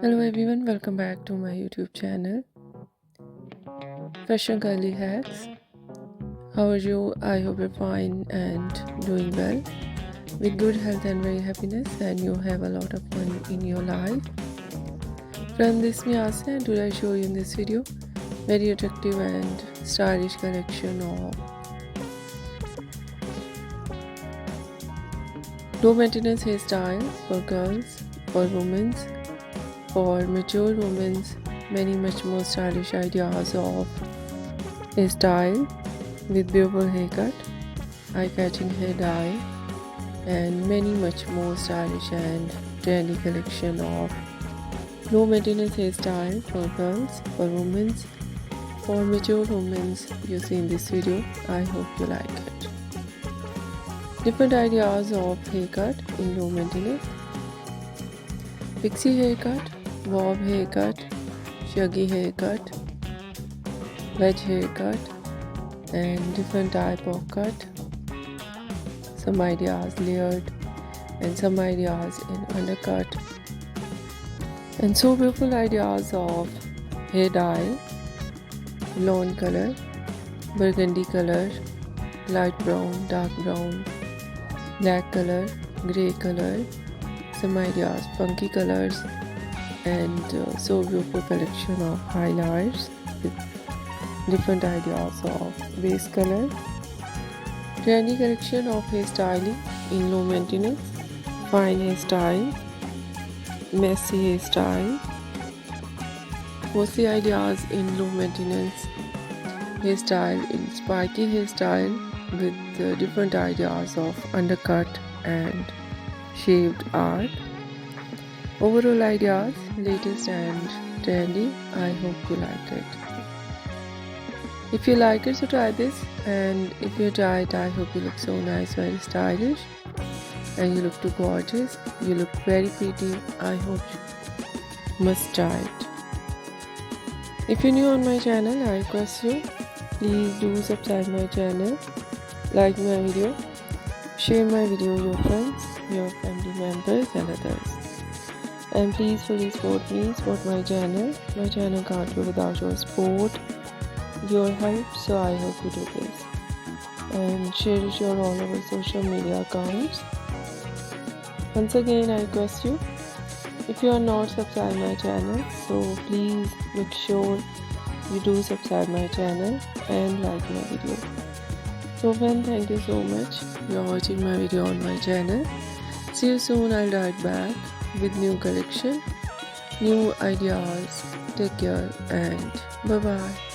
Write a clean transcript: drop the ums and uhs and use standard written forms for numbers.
Hello everyone, welcome back to my YouTube channel Fashion Girly Hacks. How are you? I hope you're fine and doing well with good health and very happiness, and you have a lot of fun in your life. Trendiest Mesmerizing, and today I show you in this video very attractive and stylish collection of low maintenance hairstyle for girls, for women, for mature women, many much more stylish ideas of hairstyle with beautiful haircut, eye-catching hair dye, and many much more stylish and trendy collection of low maintenance hairstyle for girls, for women, for mature women you see in this video. I hope you like it. Different ideas of haircut in low maintenance: Pixie haircut, bob haircut, shaggy haircut, wedge haircut, and different type of cut. Some ideas layered and some ideas in undercut, and so beautiful ideas of hair dye: blonde color, burgundy color, light brown, dark brown, black color, grey color, some ideas funky colors, and so beautiful collection of highlights with different ideas of base color. Trendy collection of hairstyling in low maintenance, fine hairstyle, messy hairstyle. Mostly ideas in low maintenance hairstyle, in spiky hairstyle with different ideas of undercut and shaved art. Overall ideas, latest and trendy. I hope you liked it. If you like it, so try this, and if you try it, I hope you look so nice, very stylish, and you look too gorgeous, you look very pretty. I hope you must try it. If you're new on my channel, I request you, please do subscribe my channel, like my video, share my video with your friends, your family members and others. And please fully support me, support my channel. My channel can't go without your support, your help, so I hope you do this. And share it on all our social media accounts. Once again, I request you, if you are not subscribed my channel, so please make sure you do subscribe my channel and like my video. So friends, thank you so much. You are watching my video on my channel. See you soon. I'll write back with new collection, new ideas. Take care and bye bye.